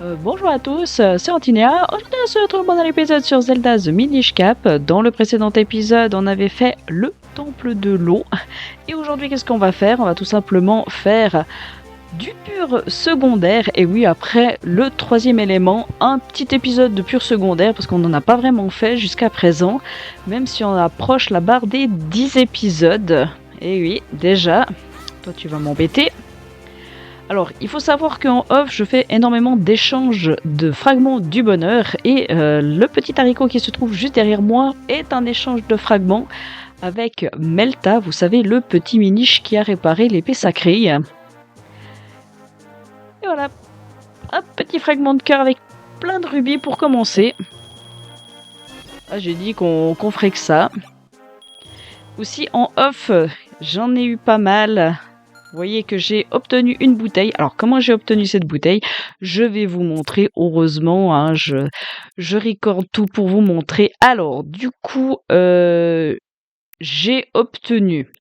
Bonjour à tous, c'est Antinéa. Aujourd'hui, on se retrouve dans l'épisode sur Zelda The Minish Cap. Dans le précédent épisode, on avait fait le temple de l'eau. Et aujourd'hui, qu'est-ce qu'on va faire? On va tout simplement faire du pur secondaire. Et oui, après le troisième élément, un petit épisode de pur secondaire, parce qu'on n'en a pas vraiment fait jusqu'à présent, même si on approche la barre des 10 épisodes. Et oui, déjà, toi tu vas m'embêter. Alors, il faut savoir qu'en off, je fais énormément d'échanges de fragments du bonheur et le petit haricot qui se trouve juste derrière moi est un échange de fragments avec Melta, vous savez, le petit miniche qui a réparé l'épée sacrée. Et voilà, un petit fragment de cœur avec plein de rubis pour commencer. Ah, j'ai dit qu'on ferait que ça. Aussi, en off, j'en ai eu pas mal. Vous voyez que j'ai obtenu une bouteille. Alors, comment j'ai obtenu cette bouteille? Je vais vous montrer, heureusement, hein, je recorde tout pour vous montrer. Alors, du coup, j'ai obtenu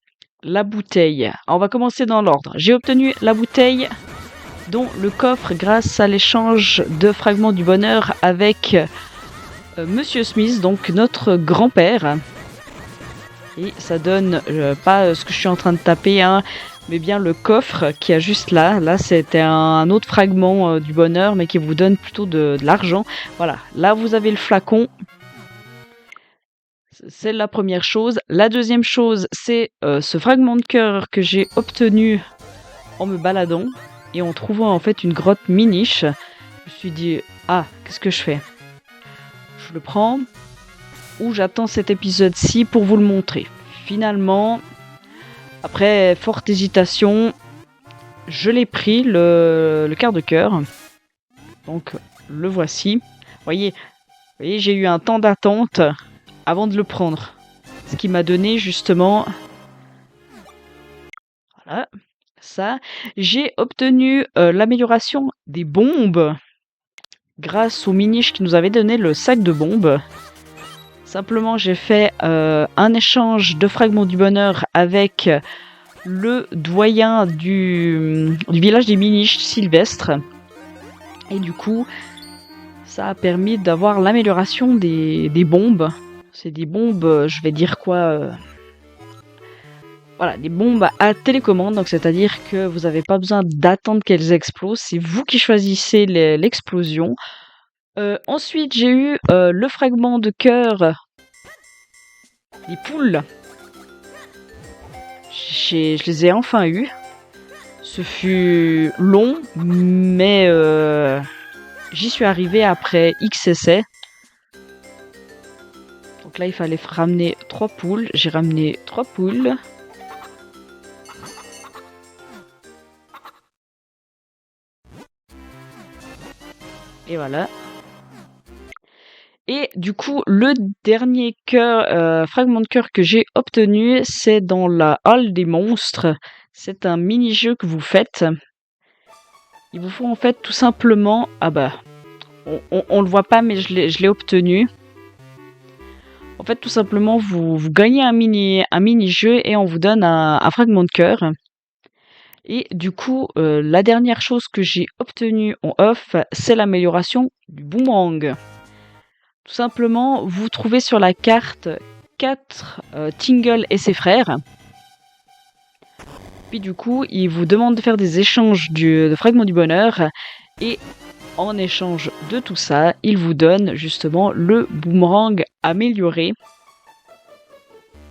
la bouteille. Alors, on va commencer dans l'ordre. J'ai obtenu la bouteille dont le coffre grâce à l'échange de fragments du bonheur avec Monsieur Smith, donc notre grand-père. Et ça donne pas ce que je suis en train de taper, hein, mais bien le coffre qui a juste là. Là, c'était un autre fragment du bonheur, mais qui vous donne plutôt de l'argent. Voilà, là, vous avez le flacon. C'est la première chose. La deuxième chose, c'est ce fragment de cœur que j'ai obtenu en me baladant et en trouvant en fait une grotte miniche. Je me suis dit, ah, qu'est-ce que je fais? Je le prends ou j'attends cet épisode-ci pour vous le montrer. Finalement, après forte hésitation, je l'ai pris, le quart de cœur. Donc, le voici. Vous voyez, j'ai eu un temps d'attente avant de le prendre. Ce qui m'a donné justement... Voilà, ça. J'ai obtenu l'amélioration des bombes grâce au miniche qui nous avait donné le sac de bombes. Simplement, j'ai fait un échange de fragments du bonheur avec le doyen du village des miniches Sylvestre. Et du coup, ça a permis d'avoir l'amélioration des bombes. C'est des bombes, je vais dire quoi voilà, des bombes à télécommande. Donc, c'est-à-dire que vous n'avez pas besoin d'attendre qu'elles explosent. C'est vous qui choisissez l'explosion. Ensuite, j'ai eu le fragment de cœur des poules. Je les ai enfin eus. Ce fut long, mais j'y suis arrivée après X essais. Donc là, il fallait ramener 3 poules. J'ai ramené 3 poules. Et voilà. Et du coup, le dernier fragment de cœur que j'ai obtenu, c'est dans la halle des monstres. C'est un mini-jeu que vous faites. Il vous faut en fait tout simplement... Ah bah, on le voit pas, mais je l'ai obtenu. En fait, tout simplement, vous gagnez un mini-jeu et on vous donne un fragment de cœur. Et du coup, la dernière chose que j'ai obtenue en off, c'est l'amélioration du boomerang. Tout simplement, vous trouvez sur la carte 4 Tingle et ses frères. Puis du coup, il vous demande de faire des échanges de fragments du bonheur. Et en échange de tout ça, il vous donne justement le boomerang amélioré.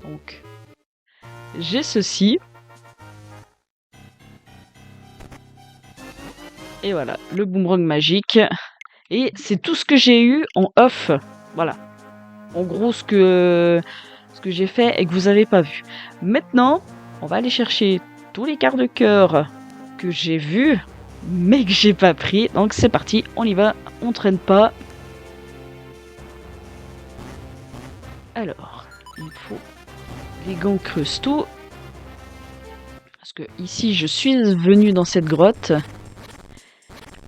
Donc, j'ai ceci. Et voilà, le boomerang magique. Et c'est tout ce que j'ai eu en off. Voilà. En gros, ce que j'ai fait et que vous n'avez pas vu. Maintenant, on va aller chercher tous les quarts de cœur que j'ai vus, mais que j'ai pas pris. Donc c'est parti, on y va, on traîne pas. Alors, il faut les gants cristaux. Parce que ici, je suis venue dans cette grotte.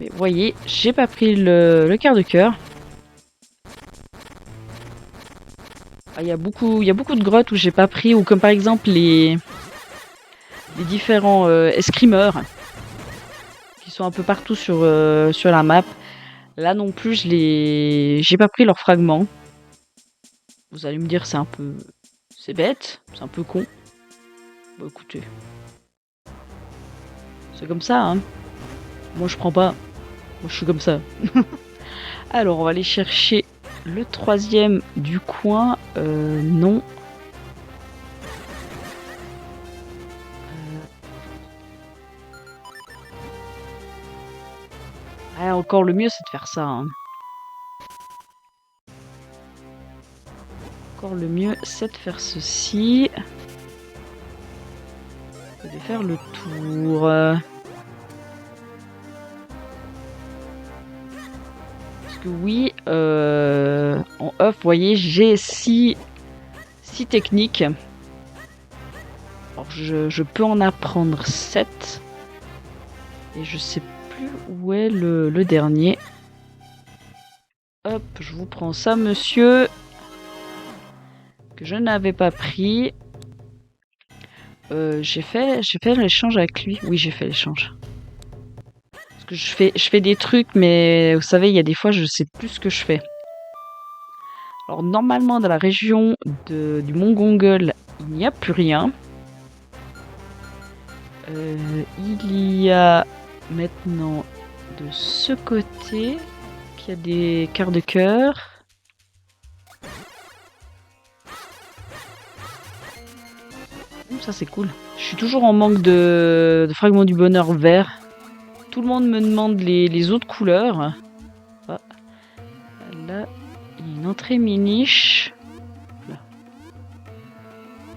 Mais vous voyez, j'ai pas pris le quart de cœur. Il y a beaucoup de grottes où j'ai pas pris, ou comme par exemple les différents escrimeurs qui sont un peu partout sur la map. Là non plus, j'ai pas pris leurs fragments. Vous allez me dire, c'est un peu... C'est bête, c'est un peu con. Bah écoutez. C'est comme ça, hein. Moi je prends pas. Moi je suis comme ça. Alors on va aller chercher le 3e du coin. Non. Ah, encore le mieux c'est de faire ça, hein. Encore le mieux c'est de faire ceci. Et de faire le tour. Parce que oui, en off, vous voyez, j'ai 6 techniques. Alors je peux en apprendre 7. Et je sais plus où est le dernier. Hop, je vous prends ça, monsieur. Que je n'avais pas pris. J'ai fait l'échange avec lui. Oui, j'ai fait l'échange. Parce que je fais des trucs, mais vous savez, il y a des fois, je sais plus ce que je fais. Alors, normalement, dans la région du Mont Gongol, il n'y a plus rien. Il y a maintenant de ce côté qu'il y a des quarts de cœur. Ça c'est cool. Je suis toujours en manque de fragments du bonheur vert. Tout le monde me demande les autres couleurs. Ah. Là, il y a une entrée miniche.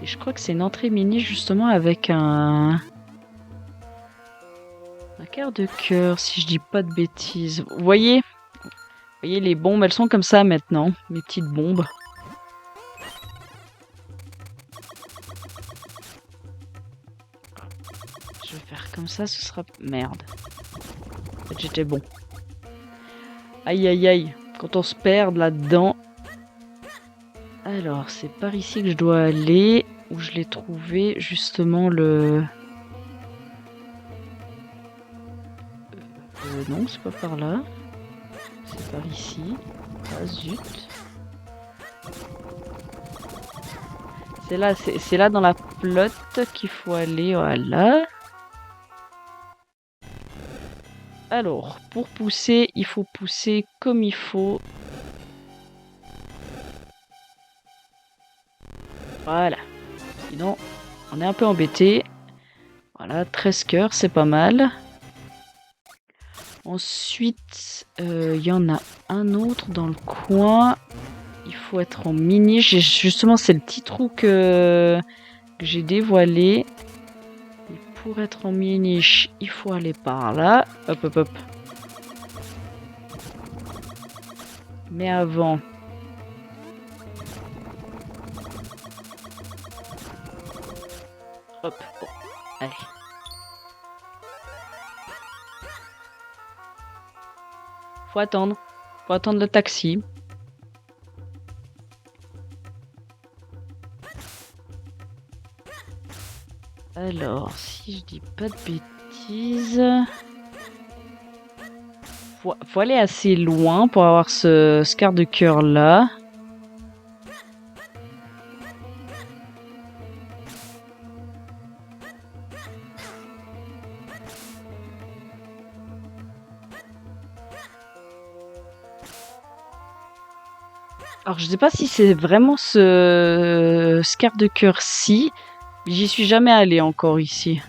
Et je crois que c'est une entrée miniche justement avec un quart de cœur, si je dis pas de bêtises. Vous voyez les bombes, elles sont comme ça maintenant. Mes petites bombes. Je vais faire comme ça, ce sera... Merde. En fait, j'étais bon. Aïe aïe aïe. Quand on se perd là-dedans... Alors, c'est par ici que je dois aller. Où je l'ai trouvé, justement, le... non, c'est pas par là. C'est par ici. Ah, zut. C'est là dans la flotte qu'il faut aller, voilà. Alors, pour pousser, il faut pousser comme il faut. Voilà. Sinon, on est un peu embêté. Voilà, 13 cœurs, c'est pas mal. Ensuite, il y en a un autre dans le coin. Il faut être en mini. Justement, c'est le petit trou que j'ai dévoilé. Et pour être en mini, il faut aller par là. Hop, hop, hop. Mais avant... Hop, bon, allez. Faut attendre le taxi. Alors, si je dis pas de bêtises... Faut aller assez loin pour avoir ce quart de cœur là. Alors je sais pas si c'est vraiment ce quart de cœur-ci. J'y suis jamais allée encore ici.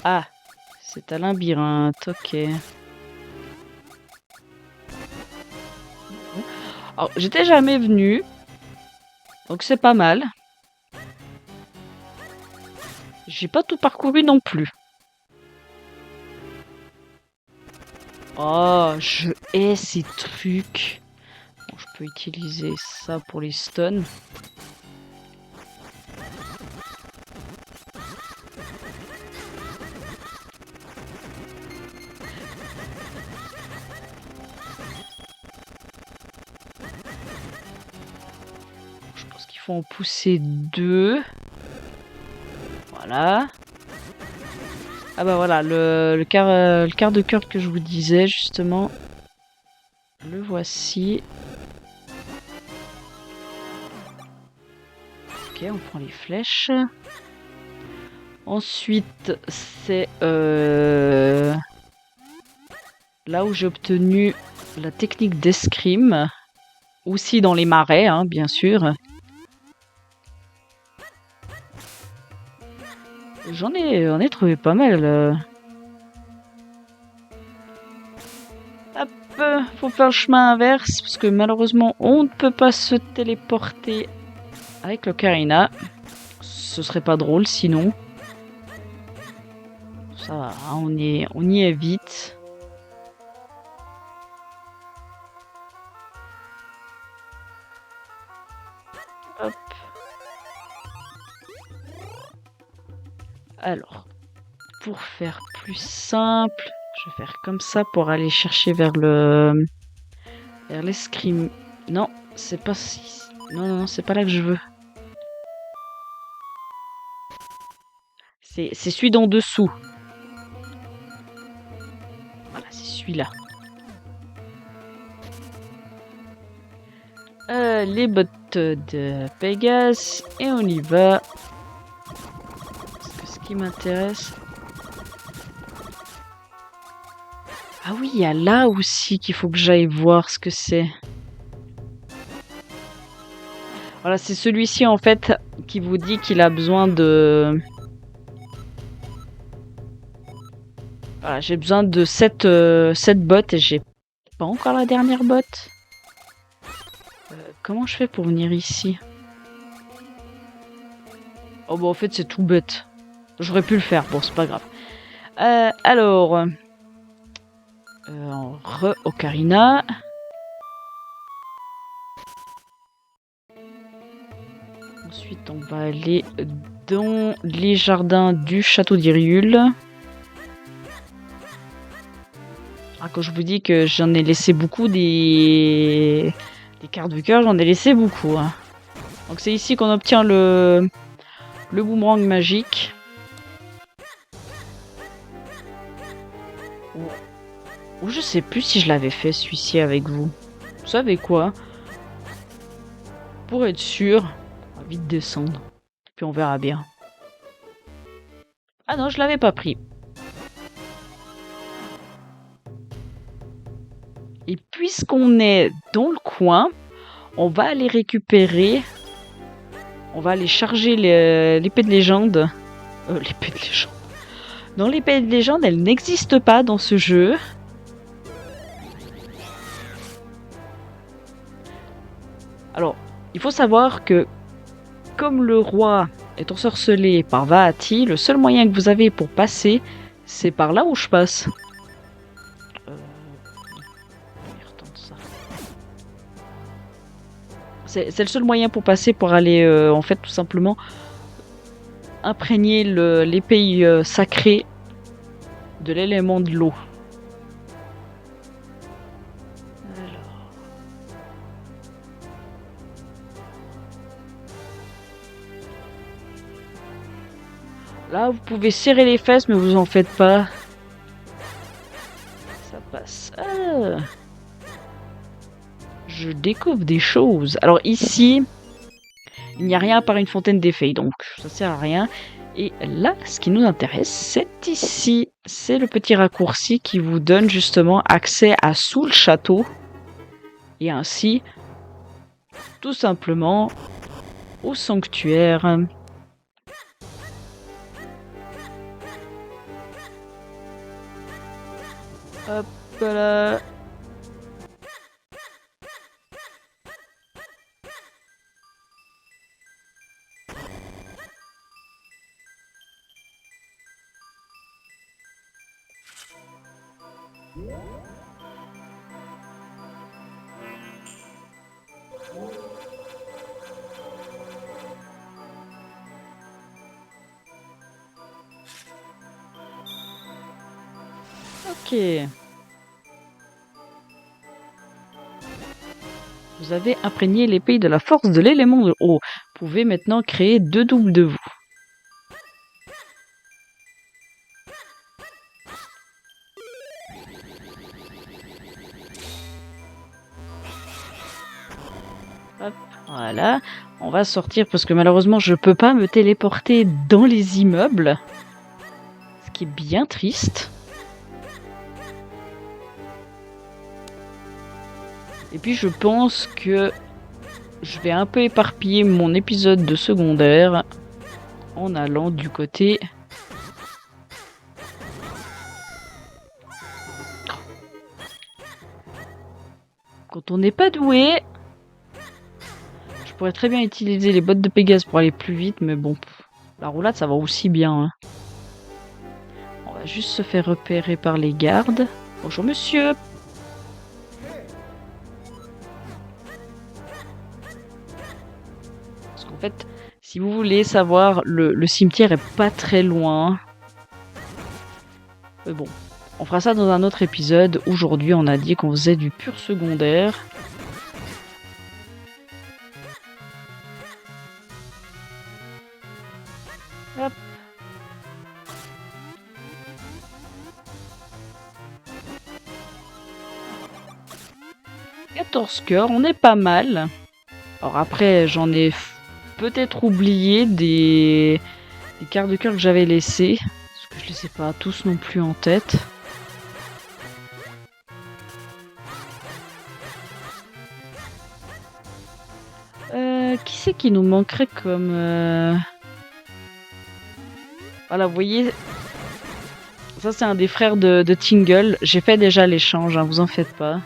Ah, c'est un labyrinthe, ok. Alors j'étais jamais venue. Donc c'est pas mal. J'ai pas tout parcouru non plus. Oh, je hais ces trucs. Bon, je peux utiliser ça pour les stuns. Je pense qu'il faut en pousser 2. Voilà. Ah bah voilà, le quart de cœur que je vous disais, justement. Le voici. Ok, on prend les flèches. Ensuite, c'est là où j'ai obtenu la technique d'escrime. Aussi dans les marais, hein, bien sûr. J'en ai trouvé pas mal. Hop, faut faire le chemin inverse parce que malheureusement on ne peut pas se téléporter avec l'ocarina. Ce serait pas drôle sinon. Ça va, hein, on y est vite. Hop. Alors, pour faire plus simple, je vais faire comme ça pour aller chercher vers l'escrime. Non, c'est pas si. Non, c'est pas là que je veux. C'est celui d'en dessous. Voilà, c'est celui-là. Les bottes de Pégase et on y va. Parce que ce qui m'intéresse. Ah oui, il y a là aussi qu'il faut que j'aille voir ce que c'est. Voilà, c'est celui-ci en fait qui vous dit qu'il a besoin de. Voilà, j'ai besoin de 7 bottes et j'ai pas encore la dernière botte. Comment je fais pour venir ici? Oh bah en fait c'est tout bête. J'aurais pu le faire, bon c'est pas grave. Alors... Ocarina. Ensuite on va aller dans les jardins du château d'Hyrule. Ah, quand je vous dis que j'en ai laissé beaucoup des cartes de cœur, j'en ai laissé beaucoup. Hein. Donc c'est ici qu'on obtient le boomerang magique. Ou je sais plus si je l'avais fait celui-ci avec vous. Vous savez quoi? Pour être sûr, on va vite descendre. Puis on verra bien. Ah non, je l'avais pas pris. Et puisqu'on est dans le coin, on va aller récupérer. On va aller charger l'épée de légende. L'épée de légende. Non, l'épée de légende, elle n'existe pas dans ce jeu. Alors, il faut savoir que comme le roi est ensorcelé par Vaati, le seul moyen que vous avez pour passer, c'est par là où je passe. C'est le seul moyen pour passer, pour aller, en fait, tout simplement, imprégner l'épée sacrée de l'élément de l'eau. Là, vous pouvez serrer les fesses, mais vous en faites pas. Ça passe. Ah. Je découvre des choses. Alors ici, il n'y a rien à part une fontaine des fées, donc ça sert à rien. Et là, ce qui nous intéresse, c'est ici. C'est le petit raccourci qui vous donne justement accès à sous le château. Et ainsi, tout simplement, au sanctuaire. Hop là. Ok. Vous avez imprégné l'épée de la force de l'élément de eau. Vous pouvez maintenant créer 2 doubles de vous. Hop, voilà. On va sortir parce que malheureusement je peux pas me téléporter dans les immeubles. Ce qui est bien triste. Et puis je pense que je vais un peu éparpiller mon épisode de secondaire en allant du côté... Quand on n'est pas doué, je pourrais très bien utiliser les bottes de Pégase pour aller plus vite, mais bon, la roulade ça va aussi bien. Hein. On va juste se faire repérer par les gardes. Bonjour monsieur. Parce qu'en fait, si vous voulez savoir, le cimetière est pas très loin. Mais bon, on fera ça dans un autre épisode. Aujourd'hui, on a dit qu'on faisait du pur secondaire. Hop. « 14 cœurs, on est pas mal. Alors après, j'en ai peut-être oublié des quarts de cœur que j'avais laissés. Parce que je les ai pas tous non plus en tête. Qui c'est qui nous manquerait comme... Voilà, vous voyez... Ça, c'est un des frères de Tingle. J'ai fait déjà l'échange, hein, vous en faites pas.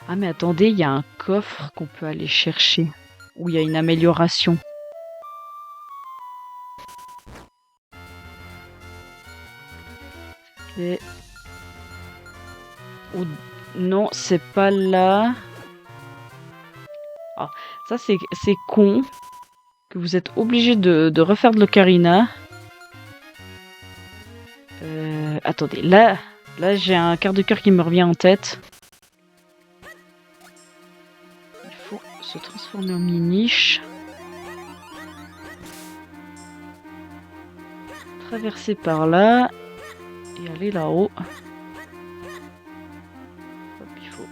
Ah mais attendez, il y a un coffre qu'on peut aller chercher. Où il y a une amélioration. Et... Oh, non, c'est pas là. Ah, ça c'est con. Que vous êtes obligé de refaire de l'ocarina. Attendez, là j'ai un quart de cœur qui me revient en tête. Il faut se transformer en miniche. Traverser par là. Et aller là-haut. Il faut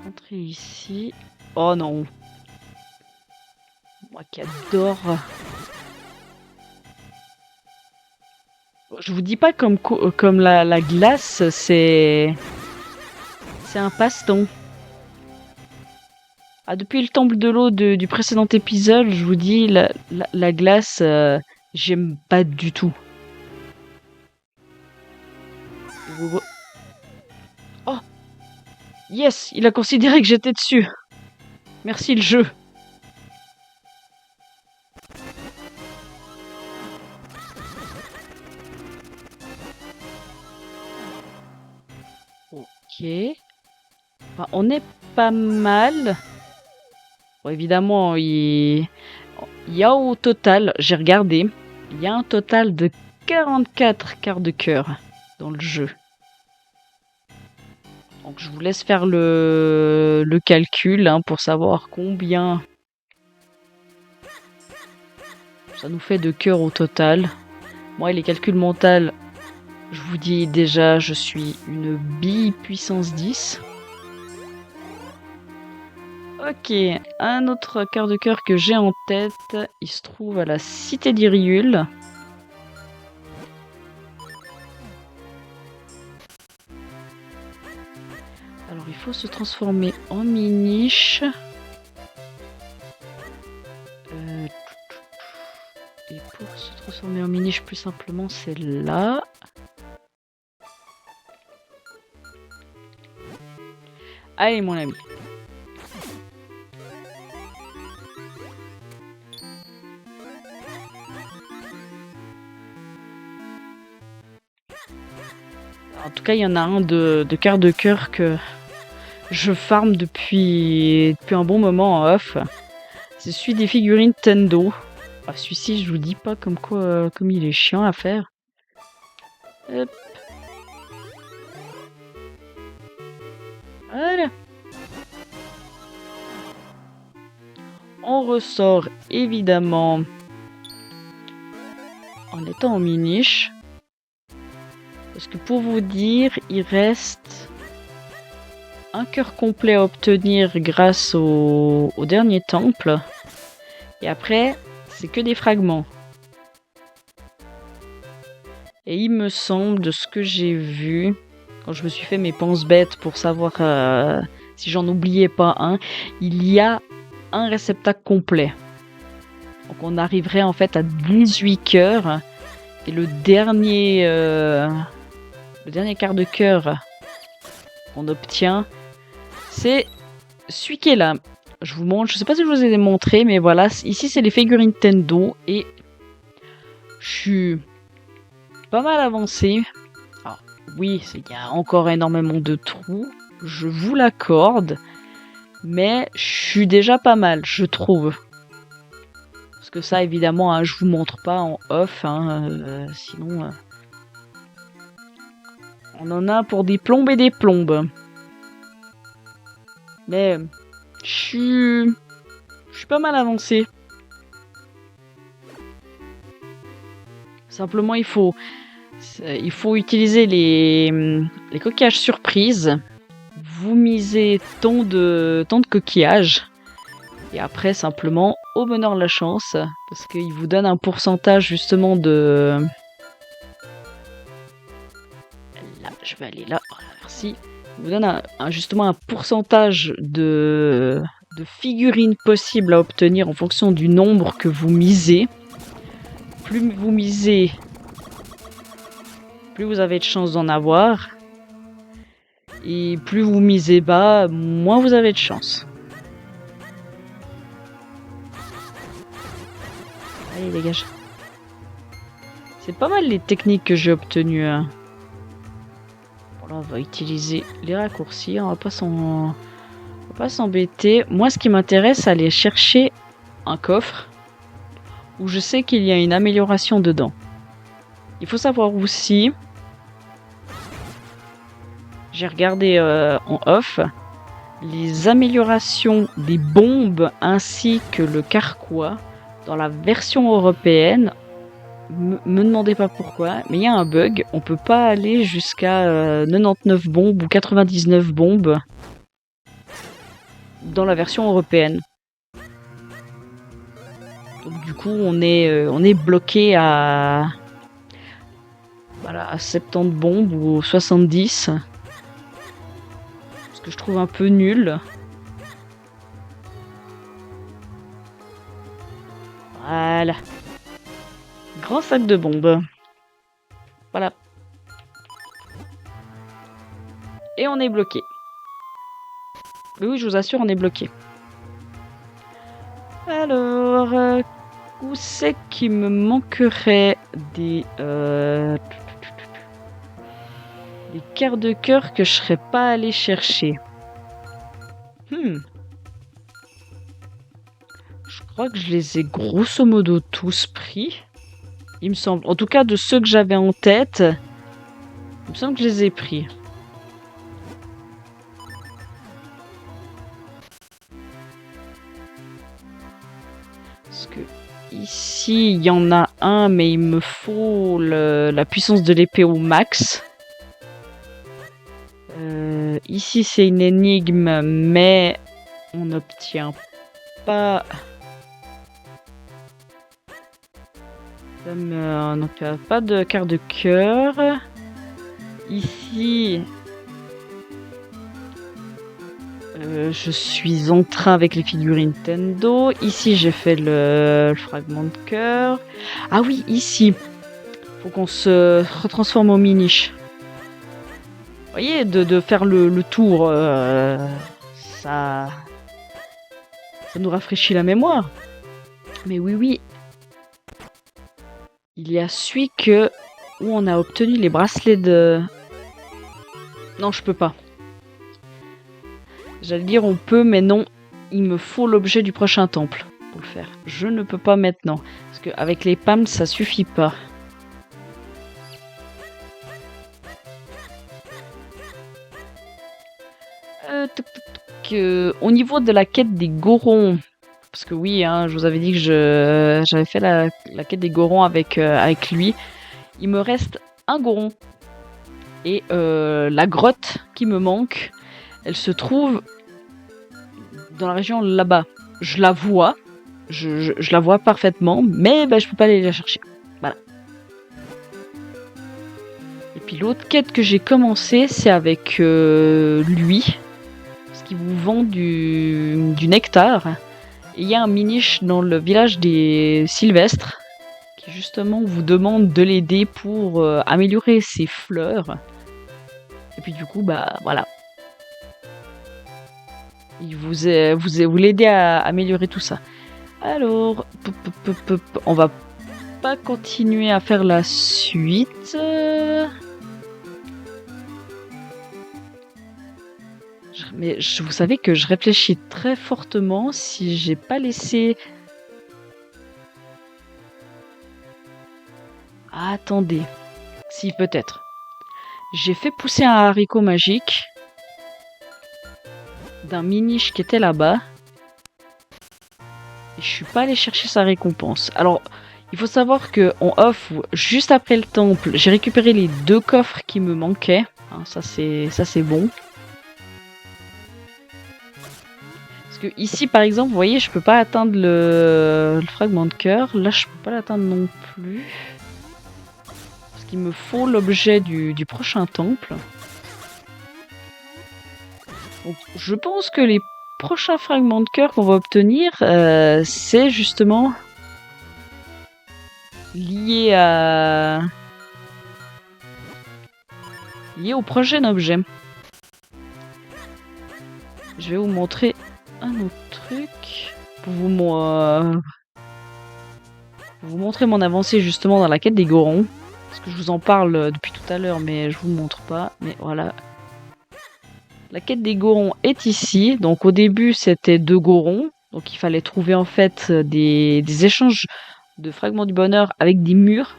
rentrer ici. Oh non. Moi qui adore. Je vous dis pas comme la glace, c'est un passe-temps. Ah, depuis le temple de l'eau du précédent épisode, je vous dis, la glace, j'aime pas du tout. Oh! Yes! Il a considéré que j'étais dessus. Merci le jeu. Ok. Enfin, on est pas mal. Bon, évidemment, il y a au total, j'ai regardé, il y a un total de 44 quarts de cœur dans le jeu. Donc je vous laisse faire le calcul hein, pour savoir combien ça nous fait de cœurs au total. Moi, les calculs mentaux, je vous dis déjà, je suis une bille puissance 10. Ok, un autre quart de cœur que j'ai en tête, il se trouve à la cité d'Iriul. Alors il faut se transformer en miniche. Et pour se transformer en miniche plus simplement, c'est là. Allez mon ami. En tout cas, il y en a un de quart de cœur que je farm depuis un bon moment en off. C'est celui des figurines Tendo. Ah, celui-ci, je vous dis pas comme quoi, comme il est chiant à faire. Hop. Voilà. On ressort évidemment en étant en miniche. Parce que pour vous dire, il reste un cœur complet à obtenir grâce au dernier temple. Et après, c'est que des fragments. Et il me semble, de ce que j'ai vu, quand je me suis fait mes pense-bêtes pour savoir si j'en oubliais pas un, il y a un réceptacle complet. Donc on arriverait en fait à 18 cœurs. Et le dernier quart de cœur qu'on obtient, c'est celui qui est là. Je vous montre, je sais pas si je vous ai montré, mais voilà, ici c'est les figurines Nintendo et je suis pas mal avancé. Alors, oui, il y a encore énormément de trous, je vous l'accorde, mais je suis déjà pas mal, je trouve. Parce que ça, évidemment, hein, je vous montre pas en off, hein, sinon on en a pour des plombes et des plombes. Mais je suis pas mal avancé. Simplement, il faut utiliser les coquillages surprises. Vous misez tant de coquillages. Et après, simplement, au bonheur la chance. Parce qu'il vous donne un pourcentage, justement, de... Là, je vais aller là. Voilà, merci. Il vous donne justement un pourcentage de figurines possibles à obtenir en fonction du nombre que vous misez. Plus vous misez, plus vous avez de chances d'en avoir. Et plus vous misez bas, moins vous avez de chance. Allez, dégage. C'est pas mal les techniques que j'ai obtenues. Hein. Bon, là, on va utiliser les raccourcis. On va pas s'embêter. Moi, ce qui m'intéresse, c'est aller chercher un coffre où je sais qu'il y a une amélioration dedans. Il faut savoir aussi, j'ai regardé en off, les améliorations des bombes ainsi que le carquois dans la version européenne. Me demandez pas pourquoi, mais il y a un bug. On peut pas aller jusqu'à 99 bombes ou 99 bombes dans la version européenne. Donc du coup, on est bloqué à 70 bombes ou 70. Ce que je trouve un peu nul. Voilà. Grand sac de bombes. Voilà. Et on est bloqué. Oui, je vous assure, on est bloqué. Alors, où c'est qu'il me manquerait des quarts de cœur que je serais pas allé chercher? Je crois que je les ai grosso modo tous pris. Il me semble. En tout cas, de ceux que j'avais en tête, il me semble que je les ai pris. Parce que ici, il y en a un, mais il me faut la puissance de l'épée au max. Ici, c'est une énigme, mais on n'obtient pas... on n'obtient pas de quart de cœur. Ici... je suis en train avec les figurines Nintendo. Ici, j'ai fait le fragment de cœur. Ah oui, ici. Faut qu'on se retransforme au Minish. Vous voyez, de faire le tour, ça nous rafraîchit la mémoire. Mais oui. Il y a celui où on a obtenu les bracelets de... Non, je peux pas. J'allais dire on peut, mais non. Il me faut l'objet du prochain temple pour le faire. Je ne peux pas maintenant. Parce qu'avec les palmes, ça suffit pas. Au niveau de la quête des Gorons, parce que oui, hein, je vous avais dit que j'avais fait la quête des Gorons avec lui. Il me reste un Goron. Et la grotte qui me manque, elle se trouve dans la région là-bas. Je la vois, je la vois parfaitement, mais je peux pas aller la chercher. Voilà. Et puis l'autre quête que j'ai commencé, c'est avec lui, parce qu'il vous vend du nectar. Et il y a un miniche dans le village des Sylvestres qui justement vous demande de l'aider pour améliorer ses fleurs. Et puis du coup, voilà. Il vous l'aider à améliorer tout ça. Alors, on va pas continuer à faire la suite. Mais vous savez que je réfléchis très fortement si j'ai pas laissé... Ah, attendez. Si, peut-être. J'ai fait pousser un haricot magique d'un miniche qui était là-bas. Et je suis pas allé chercher sa récompense. Alors, il faut savoir que en off, juste après le temple, j'ai récupéré les 2 coffres qui me manquaient. Hein, ça c'est bon. Parce que ici, par exemple, vous voyez, je peux pas atteindre le fragment de cœur. Là, je peux pas l'atteindre non plus. Parce qu'il me faut l'objet du prochain temple. Donc, je pense que les prochains fragments de cœur qu'on va obtenir, c'est justement lié au prochain objet. Je vais vous montrer un autre truc pour vous montrer mon avancée justement dans la quête des Gorons. Parce que je vous en parle depuis tout à l'heure, mais je vous montre pas. Mais voilà. La quête des Gorons est ici. Donc au début, c'était 2 Gorons. Donc il fallait trouver en fait des échanges de fragments du bonheur avec des murs.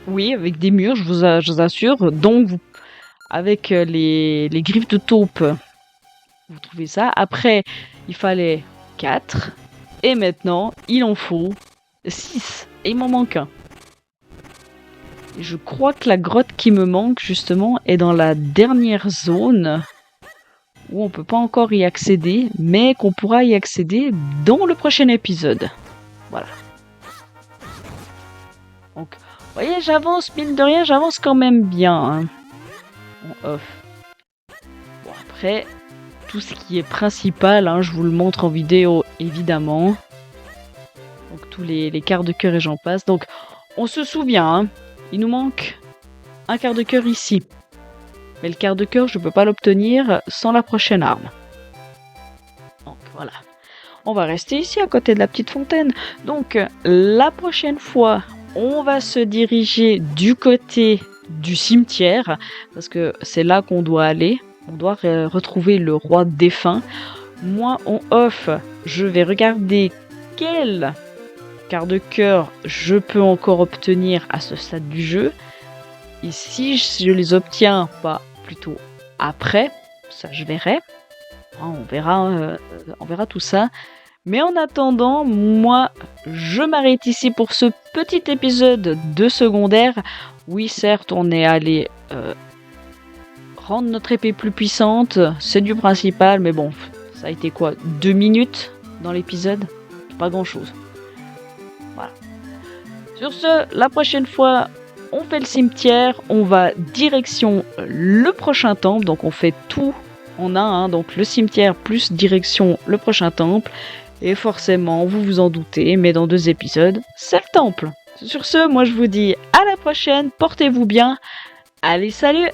Oui, avec des murs, je vous assure. Donc avec les griffes de taupe, vous trouvez ça. Après, il fallait 4. Et maintenant, il en faut 6. Et il m'en manque un. Et je crois que la grotte qui me manque, justement, est dans la dernière zone où on peut pas encore y accéder, mais qu'on pourra y accéder dans le prochain épisode. Voilà. Donc, vous voyez, j'avance, mine de rien, j'avance quand même bien. Hein. En off. Bon, après, tout ce qui est principal, hein, je vous le montre en vidéo, évidemment. Donc, tous les quarts de cœur et j'en passe. Donc, on se souvient, hein, il nous manque un quart de cœur ici. Mais le quart de cœur, je ne peux pas l'obtenir sans la prochaine arme. Donc, voilà. On va rester ici, à côté de la petite fontaine. Donc, la prochaine fois, on va se diriger du côté du cimetière. Parce que c'est là qu'on doit aller. On doit retrouver le roi défunt. Moi, en off, je vais regarder quel quart de cœur je peux encore obtenir à ce stade du jeu. Et si je les obtiens, plutôt après, ça je verrai. On verra tout ça. Mais en attendant, moi, je m'arrête ici pour ce petit épisode de secondaire. Oui, certes, on est allé rendre notre épée plus puissante. C'est du principal, mais bon, ça a été quoi, 2 minutes dans l'épisode? Pas grand-chose. Voilà. Sur ce, la prochaine fois, on fait le cimetière, on va direction le prochain temple, donc on fait tout en un, hein, donc le cimetière plus direction le prochain temple, et forcément, vous vous en doutez, mais dans 2 épisodes, c'est le temple. Sur ce, moi je vous dis à la prochaine, portez-vous bien, allez salut!